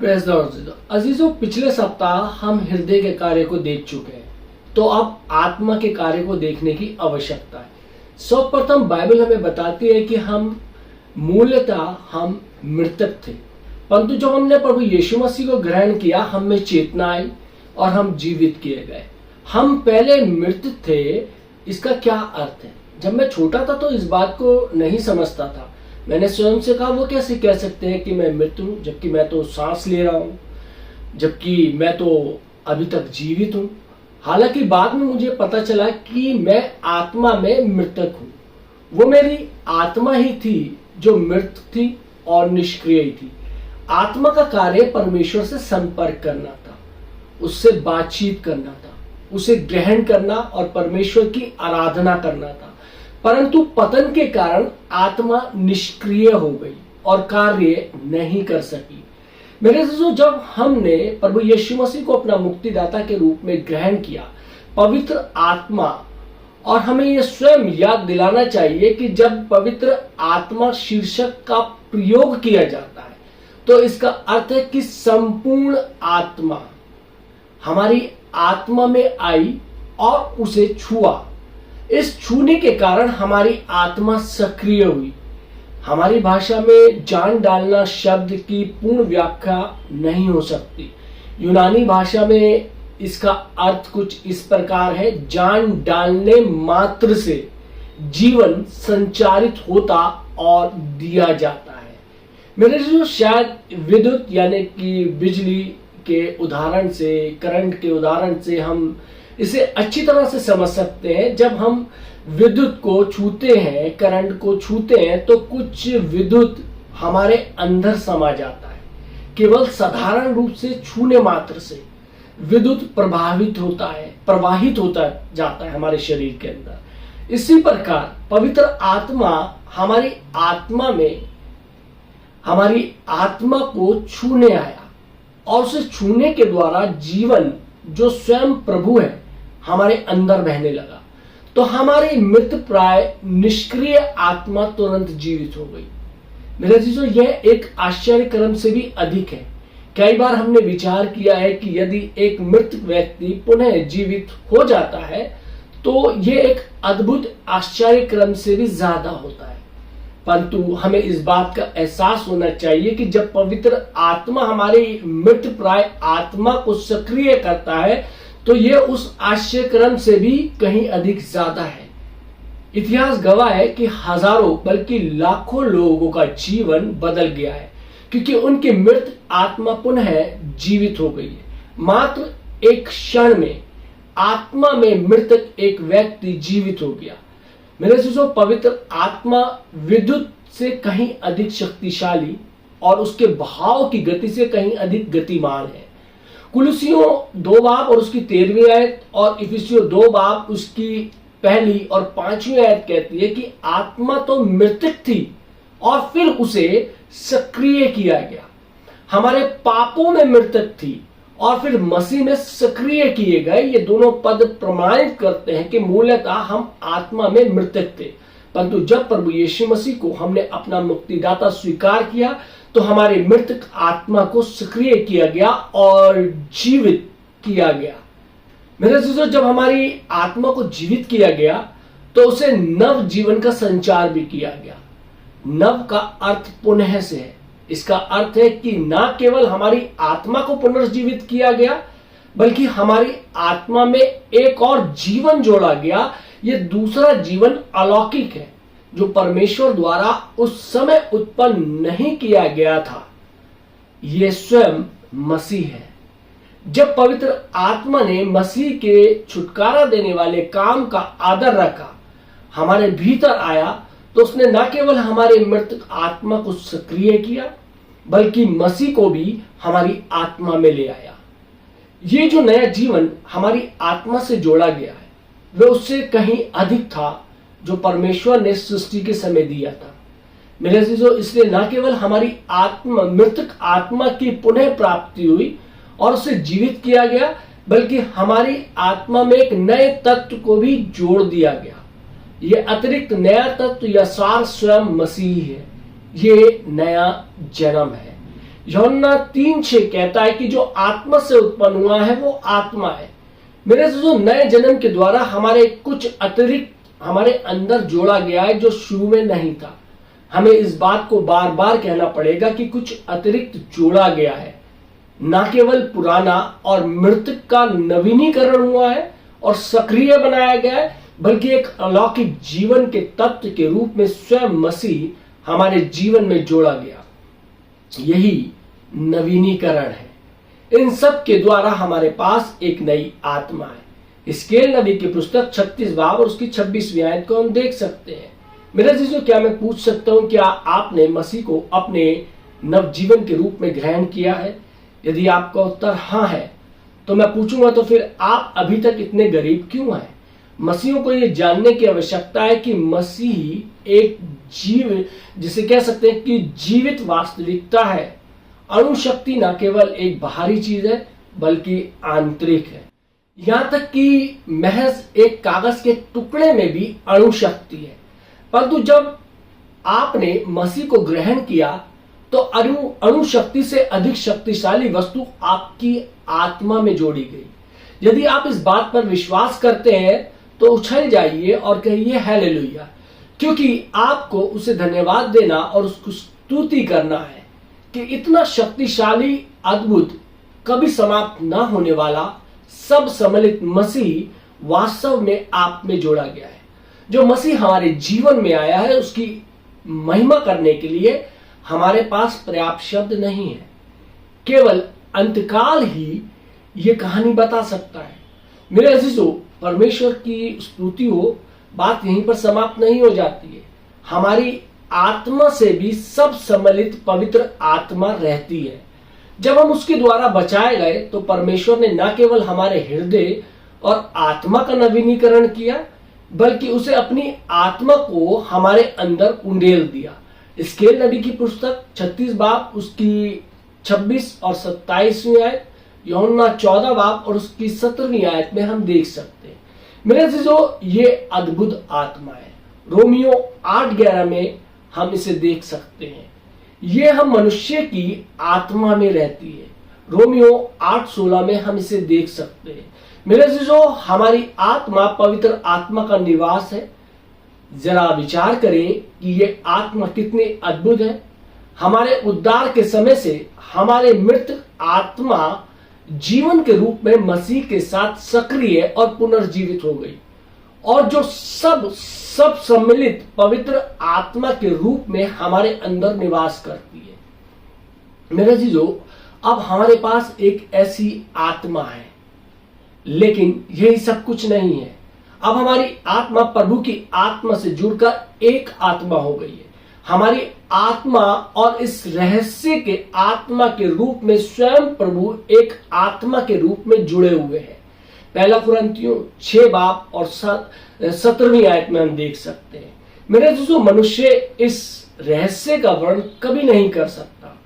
Praise the Lord. अजीजों, पिछले सप्ताह हम हृदय के कार्य को देख चुके हैं, तो अब आत्मा के कार्य को देखने की आवश्यकता है। सर्वप्रथम बाइबल हमें बताती है कि हम मूलतः हम मृतक थे, परंतु जब हमने प्रभु यीशु मसीह को ग्रहण किया, हम में चेतना आई और हम जीवित किए गए। हम पहले मृत थे, इसका क्या अर्थ है? जब मैं छोटा था तो इस बात को नहीं समझता था। मैंने स्वयं से कहा, वो कैसे कह सकते हैं कि मैं मृत हूं, जबकि मैं तो सांस ले रहा हूं, जबकि मैं तो अभी तक जीवित हूं। हालांकि बाद में मुझे पता चला कि मैं आत्मा में मृतक हूं। वो मेरी आत्मा ही थी जो मृत थी और निष्क्रिय थी। आत्मा का कार्य परमेश्वर से संपर्क करना था, उससे बातचीत करना था, उसे ग्रहण करना और परमेश्वर की आराधना करना था। परंतु पतन के कारण आत्मा निष्क्रिय हो गई और कार्य नहीं कर सकी। मेरे दोस्तों, जब हमने प्रभु यीशु मसीह को अपना मुक्तिदाता के रूप में ग्रहण किया, पवित्र आत्मा, और हमें यह स्वयं याद दिलाना चाहिए कि जब पवित्र आत्मा शीर्षक का प्रयोग किया जाता है तो इसका अर्थ है कि संपूर्ण आत्मा हमारी आत्मा में आई और उसे छुआ। इस छूने के कारण हमारी आत्मा सक्रिय हुई। हमारी भाषा में जान डालना शब्द की पूर्ण व्याख्या नहीं हो सकती। यूनानी भाषा में इसका अर्थ कुछ इस प्रकार है, जान डालने मात्र से जीवन संचारित होता और दिया जाता है। मेरे जो शायद विद्युत यानी कि बिजली के उदाहरण से, करंट के उदाहरण से हम इसे अच्छी तरह से समझ सकते हैं। जब हम विद्युत को छूते हैं, करंट को छूते हैं, तो कुछ विद्युत हमारे अंदर समा जाता है। केवल साधारण रूप से छूने मात्र से विद्युत प्रवाहित होता जाता है हमारे शरीर के अंदर। इसी प्रकार पवित्र आत्मा हमारी आत्मा में हमारी आत्मा को छूने आया और उसे छूने के द्वारा जीवन जो स्वयं प्रभु है हमारे अंदर बहने लगा। तो हमारी मृत प्राय निष्क्रिय आत्मा तुरंत जीवित हो गई। मेरे जीजो, यह एक आश्चर्य क्रम से भी अधिक है। कई बार हमने विचार किया है कि यदि एक मृत व्यक्ति पुनः जीवित हो जाता है तो यह एक अद्भुत आश्चर्य क्रम से भी ज्यादा होता है। परंतु हमें इस बात का एहसास होना चाहिए कि जब पवित्र आत्मा हमारी मृत प्राय आत्मा को सक्रिय करता है तो यह उस आश्चर्य क्रम से भी कहीं अधिक ज्यादा है। इतिहास गवाह है कि हजारों बल्कि लाखों लोगों का जीवन बदल गया है, क्योंकि उनकी मृत आत्मा पुनः जीवित हो गई है। मात्र एक क्षण में आत्मा में मृतक एक व्यक्ति जीवित हो गया। मेरे दोस्तों, पवित्र आत्मा विद्युत से कहीं अधिक शक्तिशाली और उसके बहाव की गति से कहीं अधिक गतिमान है। कुलुसियों 2 बाब और उसकी 13वीं आयत और इफिसियों 2 बाब उसकी 1 और 5वीं आयत कहती है कि आत्मा तो मृतक थी और फिर उसे सक्रिय किया गया। हमारे पापों में मृतक थी और फिर मसीह में सक्रिय किए गए। ये दोनों पद प्रमाणित करते हैं कि मूलतः हम आत्मा में मृतक थे, परंतु जब प्रभु यीशु मसीह को हमने अपना मुक्तिदाता स्वीकार किया तो हमारी मृतक आत्मा को सक्रिय किया गया और जीवित किया गया। मेरे दोस्तों, जब हमारी आत्मा को जीवित किया गया तो उसे नव जीवन का संचार भी किया गया। नव का अर्थ पुनः से है। इसका अर्थ है कि न केवल हमारी आत्मा को पुनर्जीवित किया गया, बल्कि हमारी आत्मा में एक और जीवन जोड़ा गया। यह दूसरा जीवन अलौकिक है जो परमेश्वर द्वारा उस समय उत्पन्न नहीं किया गया था। यह स्वयं मसीह है। जब पवित्र आत्मा ने मसीह के छुटकारा देने वाले काम का आदर रखा, हमारे भीतर आया, तो उसने न केवल हमारे मृत आत्मा को सक्रिय किया, बल्कि मसीह को भी हमारी आत्मा में ले आया। ये जो नया जीवन हमारी आत्मा से जोड़ा गया है, वह उससे कहीं अधिक था जो परमेश्वर ने सृष्टि के समय दिया था। मेरे अजीजों, इसलिए न केवल हमारी मृतक आत्मा की पुनः प्राप्ति हुई और उसे जीवित किया गया, बल्कि हमारी आत्मा में एक नए तत्व को भी जोड़ दिया गया। यह अतिरिक्त नया तत्व या सार स्वयं मसीह है। ये नया जन्म है। यूहन्ना 3:6 कहता है कि जो आत्मा से उत्पन्न हुआ है वो आत्मा है। मेरे जो नए जन्म के द्वारा हमारे कुछ अतिरिक्त हमारे अंदर जोड़ा गया है जो शुरू में नहीं था। हमें इस बात को बार बार कहना पड़ेगा कि कुछ अतिरिक्त जोड़ा गया है, न केवल पुराना और मृतक का नवीनीकरण हुआ है और सक्रिय बनाया गया है, बल्कि एक अलौकिक जीवन के तत्व के रूप में स्वयं मसीह हमारे जीवन में जोड़ा गया। यही नवीनीकरण है। इन सब के द्वारा हमारे पास एक नई आत्मा है। हिजकिय्याह नबी की पुस्तक 36 बाब और उसकी 26वीं आयत को हम देख सकते हैं। मेरे अजीजों, क्या मैं पूछ सकता हूं, क्या आपने मसीह को अपने नवजीवन के रूप में ग्रहण किया है? यदि आपका उत्तर हाँ है तो मैं पूछूंगा, तो फिर आप अभी तक इतने गरीब क्यों हैं? मसीहों को यह जानने की आवश्यकता है कि मसीह एक जीव, जिसे कह सकते हैं कि जीवित वास्तविकता है। अणुशक्ति न केवल एक बाहरी चीज है बल्कि आंतरिक है। यहां तक कि महज एक कागज के टुकड़े में भी अणुशक्ति है। परंतु जब आपने मसीह को ग्रहण किया तो अणुशक्ति से अधिक शक्तिशाली वस्तु आपकी आत्मा में जोड़ी गई। यदि आप इस बात पर विश्वास करते हैं तो उछल जाइए और कहिए हालेलुया, क्योंकि आपको उसे धन्यवाद देना और उसको स्तुति करना है कि इतना शक्तिशाली, अद्भुत, कभी समाप्त ना होने वाला, सब सम्मिलित मसीह वास्तव में आप में जोड़ा गया है। जो मसीह हमारे जीवन में आया है उसकी महिमा करने के लिए हमारे पास पर्याप्त शब्द नहीं है। केवल अंतकाल ही ये कहानी बता सकता है। मेरे अजीजों, परमेश्वर की स्तुति हो, बात यहीं पर समाप्त नहीं हो जाती है। हमारी आत्मा से भी सब सम्मिलित पवित्र आत्मा रहती है। जब हम उसके द्वारा बचाए गए तो परमेश्वर ने न केवल हमारे हृदय और आत्मा का नवीनीकरण किया, बल्कि उसे अपनी आत्मा को हमारे अंदर उंडेल दिया। हिजकिय्याह नबी की पुस्तक 36 बाब उसकी 26 और 27वीं आयत, यूहन्ना 14 बाब और उसकी 17वीं आयत में हम देख सकते हैं। मेरे अजीजों, ये अद्भुत आत्मा है। रोमियो 8:11 में हम इसे देख सकते हैं। ये हम मनुष्य की आत्मा में रहती है। रोमियो 8:16 में हम इसे देख सकते हैं। मेरे अजीजों, हमारी आत्मा पवित्र आत्मा का निवास है। जरा विचार करें कि ये आत्मा कितनी अद्भुत है। हमारे उद्धार के समय से हमारे मृत आत्मा जीवन के रूप में मसीह के साथ सक्रिय और पुनर्जीवित हो गई और जो सब सम्मिलित पवित्र आत्मा के रूप में हमारे अंदर निवास करती है। मेरे जीजो, अब हमारे पास एक ऐसी आत्मा है, लेकिन यही सब कुछ नहीं है। अब हमारी आत्मा प्रभु की आत्मा से जुड़कर एक आत्मा हो गई है। हमारी आत्मा और इस रहस्य के आत्मा के रूप में स्वयं प्रभु एक आत्मा के रूप में जुड़े हुए हैं। पहला कुरिन्थियों 6 बाब और 17वीं आयत में हम देख सकते हैं। मेरे दोस्तों, मनुष्य इस रहस्य का वर्णन कभी नहीं कर सकता।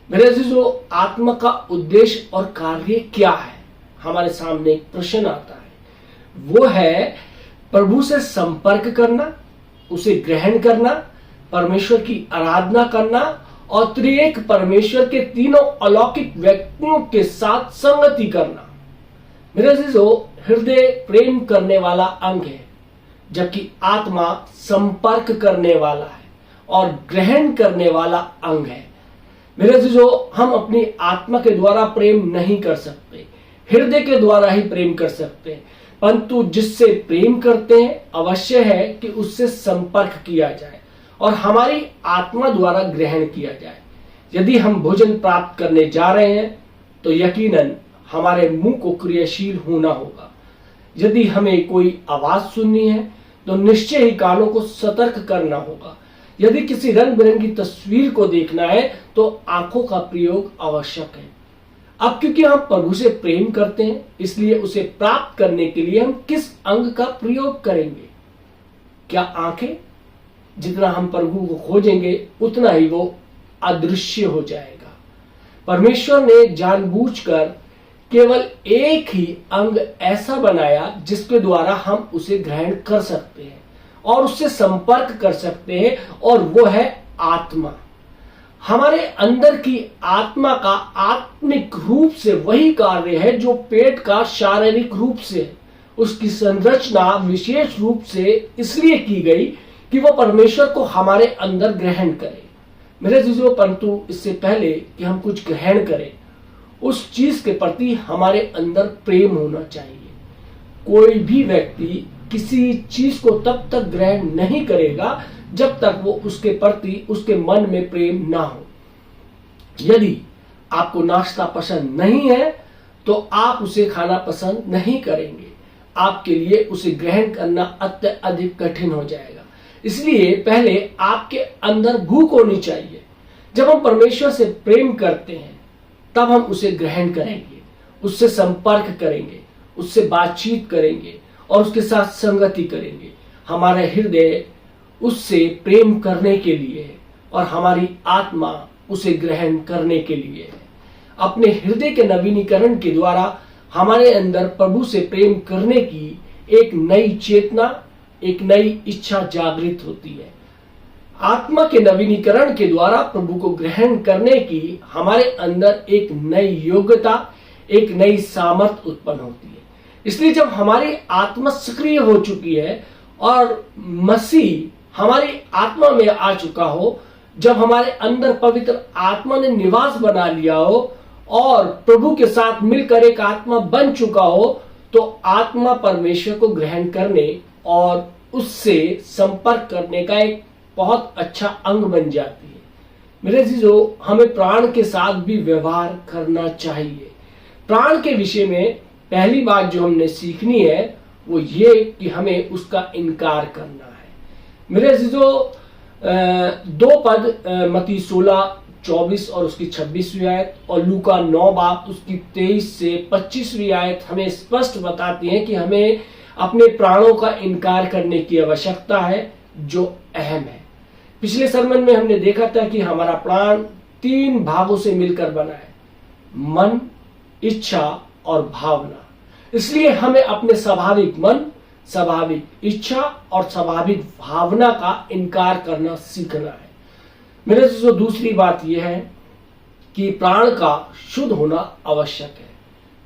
मेरे दोस्तों, आत्मा का उद्देश्य और कार्य क्या है? हमारे सामने एक प्रश्न आता है। वो है प्रभु से संपर्क करना, उसे ग्रहण करना, परमेश्वर की आराधना करना और त्रिएक परमेश्वर के तीनों अलौकिक व्यक्तियों के साथ संगति करना। मेरे अजीजों, हृदय प्रेम करने वाला अंग है, जबकि आत्मा संपर्क करने वाला है और ग्रहण करने वाला अंग है। मेरे अजीजों, हम अपनी आत्मा के द्वारा प्रेम नहीं कर सकते, हृदय के द्वारा ही प्रेम कर सकते हैं। परंतु जिससे प्रेम करते हैं अवश्य है कि उससे संपर्क किया जाए और हमारी आत्मा द्वारा ग्रहण किया जाए। यदि हम भोजन प्राप्त करने जा रहे हैं तो यकीनन हमारे मुंह को क्रियाशील होना होगा। यदि हमें कोई आवाज सुननी है तो निश्चय ही कानों को सतर्क करना होगा। यदि किसी रंग बिरंगी तस्वीर को देखना है तो आंखों का प्रयोग आवश्यक है। अब क्योंकि हम प्रभु से प्रेम करते हैं, इसलिए उसे प्राप्त करने के लिए हम किस अंग का प्रयोग करेंगे? क्या आंखें? जितना हम प्रभु को खोजेंगे उतना ही वो अदृश्य हो जाएगा। परमेश्वर ने जानबूझकर केवल एक ही अंग ऐसा बनाया जिसके द्वारा हम उसे ग्रहण कर सकते हैं और उससे संपर्क कर सकते हैं, और वो है आत्मा। हमारे अंदर की आत्मा का आत्मिक रूप से वही कार्य है जो पेट का शारीरिक रूप से है। उसकी संरचना विशेष रूप से इसलिए की गई कि वह परमेश्वर को हमारे अंदर ग्रहण करे। मेरे जीजों, परंतु इससे पहले कि हम कुछ ग्रहण करें, उस चीज के प्रति हमारे अंदर प्रेम होना चाहिए। कोई भी व्यक्ति किसी चीज को तब तक ग्रहण नहीं करेगा जब तक वो उसके प्रति उसके मन में प्रेम ना हो। यदि आपको नाश्ता पसंद नहीं है तो आप उसे खाना पसंद नहीं करेंगे, आपके लिए उसे ग्रहण करना अत्यधिक कठिन हो जाएगा। इसलिए पहले आपके अंदर भूख होनी चाहिए। जब हम परमेश्वर से प्रेम करते हैं तब हम उसे ग्रहण करेंगे, उससे संपर्क करेंगे, उससे बातचीत करेंगे और उसके साथ संगति करेंगे। हमारा हृदय उससे प्रेम करने के लिए है और हमारी आत्मा उसे ग्रहण करने के लिए है। अपने हृदय के नवीनीकरण के द्वारा हमारे अंदर प्रभु से प्रेम करने की एक नई चेतना, एक नई इच्छा जागृत होती है। आत्मा के नवीनीकरण के द्वारा प्रभु को ग्रहण करने की हमारे अंदर एक नई योग्यता, एक नई सामर्थ्य उत्पन्न होती है। इसलिए जब हमारी आत्मा सक्रिय हो चुकी है और मसीह हमारी आत्मा में आ चुका हो, जब हमारे अंदर पवित्र आत्मा ने निवास बना लिया हो और प्रभु के साथ मिलकर एक आत्मा बन चुका हो, तो आत्मा परमेश्वर को ग्रहण करने और उससे संपर्क करने का एक बहुत अच्छा अंग बन जाती है। मेरे जीजों, हमें प्राण के साथ भी व्यवहार करना चाहिए। प्राण के विषय में पहली बात जो हमने सीखनी है वो ये कि हमें उसका इनकार करना है। मेरे जीजों, दो पद मत्ती 16:24 और उसकी 26वीं आयत और लूका 9 बाब उसकी 23 से 25वीं आयत हमें स्पष्ट बताती हैं कि हमें अपने प्राणों का इनकार करने की आवश्यकता है, जो अहम है। पिछले सरमन में हमने देखा था कि हमारा प्राण 3 भागों से मिलकर बना है, मन, इच्छा और भावना। इसलिए हमें अपने स्वाभाविक मन, स्वाभाविक इच्छा और स्वाभाविक भावना का इनकार करना सीखना है। मेरे दोस्तों, दूसरी बात यह है कि प्राण का शुद्ध होना आवश्यक है।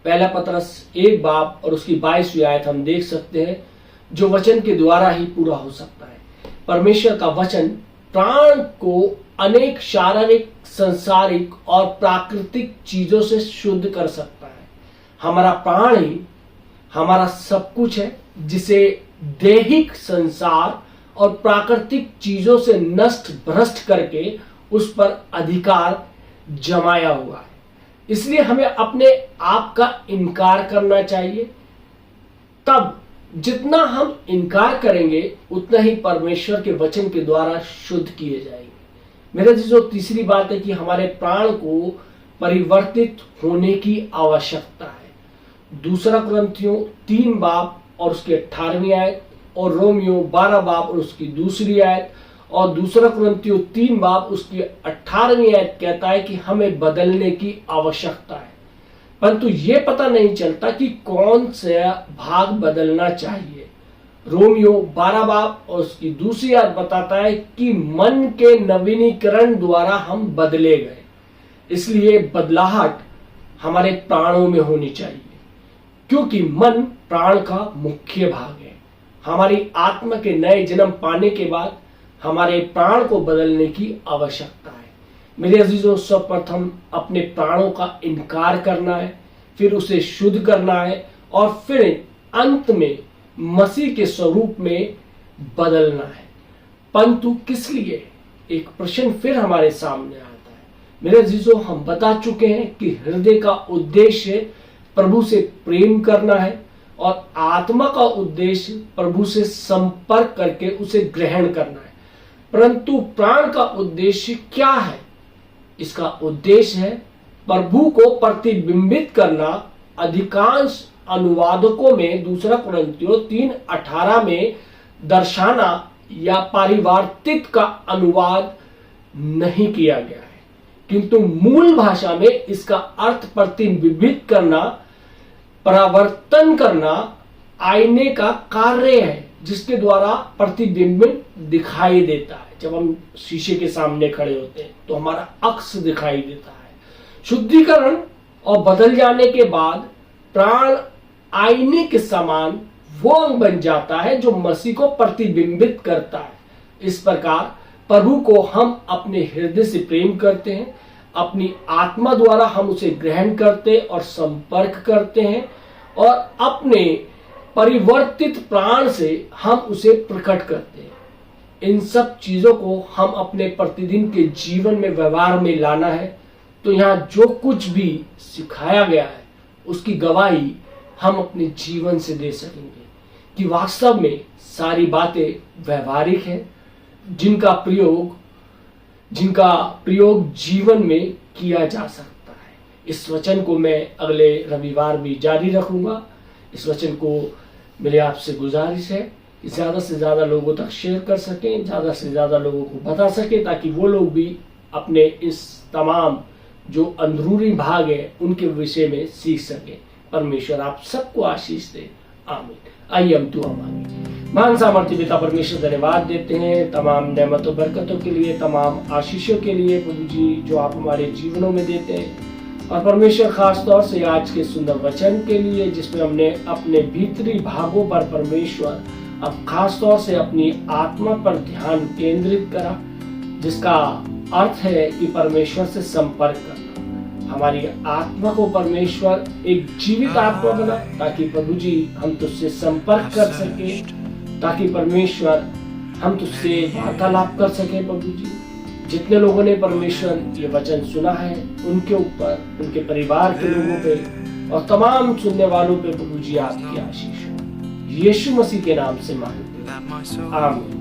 पहला पतरस 1 बाब और उसकी 22वीं आयत हम देख सकते हैं, जो वचन के द्वारा ही पूरा हो सकता है। परमेश्वर का वचन प्राण को अनेक शारीरिक, संसारिक और प्राकृतिक चीजों से शुद्ध कर सकता है। हमारा प्राण ही हमारा सब कुछ है, जिसे दैहिक संसार और प्राकृतिक चीजों से नष्ट भ्रष्ट करके उस पर अधिकार जमाया हुआ है। इसलिए हमें अपने आप का इनकार करना चाहिए। तब जितना हम इनकार करेंगे उतना ही परमेश्वर के वचन के द्वारा शुद्ध किए जाएंगे। मेरे जो तीसरी बात है कि हमारे प्राण को परिवर्तित होने की आवश्यकता है। दूसरा कुरिन्थियों 3 बाब और उसकी 18वीं आयत और रोमियो 12 बाब और उसकी दूसरी आयत और दूसरा कुरिन्थियों 3 बाब उसकी 18वीं आयत कहता है कि हमें बदलने की आवश्यकता है, परंतु ये पता नहीं चलता कि कौन सा भाग बदलना चाहिए। रोमियो 12 बाब और उसकी दूसरी आयत बताता है कि मन के नवीनीकरण द्वारा हम बदले गए। इसलिए बदलाहट हमारे प्राणों में होनी चाहिए, क्योंकि मन प्राण का मुख्य भाग है। हमारी आत्मा के नए जन्म पाने के बाद हमारे प्राण को बदलने की आवश्यकता है। मेरे अजीजों, सर्वप्रथम अपने प्राणों का इनकार करना है, फिर उसे शुद्ध करना है और फिर अंत में मसीह के स्वरूप में बदलना है। परंतु किस लिए? एक प्रश्न फिर हमारे सामने आता है। मेरे अजीजों, हम बता चुके हैं कि हृदय का उद्देश्य प्रभु से प्रेम करना है और आत्मा का उद्देश्य प्रभु से संपर्क करके उसे ग्रहण करना है। परंतु प्राण का उद्देश्य क्या है? इसका उद्देश्य है प्रभु को प्रतिबिंबित करना। अधिकांश अनुवादकों में दूसरा कुरिन्थियों 3:18 में दर्शाना या पारिवार्तिक का अनुवाद नहीं किया गया है, किंतु मूल भाषा में इसका अर्थ प्रतिबिंबित करना, परावर्तन करना, आईने का कार्य है जिसके द्वारा प्रतिबिंब दिखाई देता है। जब हम शीशे के सामने खड़े होते हैं तो हमारा अक्स दिखाई देता है। शुद्धिकरण और बदल जाने के बाद प्राण आईने के समान वो अंग बन जाता है जो मसीह को प्रतिबिंबित करता है। इस प्रकार प्रभु को हम अपने हृदय से प्रेम करते हैं, अपनी आत्मा द्वारा हम उसे ग्रहण करते और संपर्क करते हैं और अपने परिवर्तित प्राण से हम उसे प्रकट करते हैं। इन सब चीजों को हम अपने प्रतिदिन के जीवन में व्यवहार में लाना है तो यहाँ जो कुछ भी सिखाया गया है उसकी गवाही हम अपने जीवन से दे सकेंगे कि वास्तव में सारी बातें व्यवहारिक हैं, जिनका प्रयोग जीवन में किया जा सकता है। इस वचन को मैं अगले रविवार भी जारी रखूंगा। इस वचन को मेरे आपसे गुजारिश है कि ज़्यादा से ज़्यादा लोगों तक शेयर कर सकें, ज़्यादा से ज़्यादा लोगों को बता सकें, ताकि वो लोग भी अपने इस तमाम जो अंदरूनी भाग है उनके विषय में सीख सकें। परमेश्वर आप सबको आशीष दे। आमीन। आइए हम दुआ मांगे। महान सामर्थ्य पिता परमेश्वर धन्यवाद देते हैं तमाम नेमतों बरकतों के लिए, तमाम आशीषों के लिए प्रभु जी जो आप हमारे जीवनों में देते हैं। और परमेश्वर खास तौर से आज के सुंदर वचन के लिए जिसमें हमने अपने भीतरी भागों पर परमेश्वर अब खास तौर से अपनी आत्मा पर ध्यान केंद्रित करा, जिसका अर्थ है कि परमेश्वर से संपर्क करना। हमारी आत्मा को परमेश्वर एक जीवित आत्मा बना ताकि प्रभु जी हम तुझसे संपर्क कर सके, ताकि परमेश्वर हम तुझसे वार्तालाप कर सके। प्रभु जी जितने लोगों ने परमेश्वर ये वचन सुना है उनके ऊपर, उनके परिवार के लोगों पे और तमाम सुनने वालों पे प्रभु जी आपकी आशीष हो। यीशु मसीह के नाम से मांगते हैं, आमीन।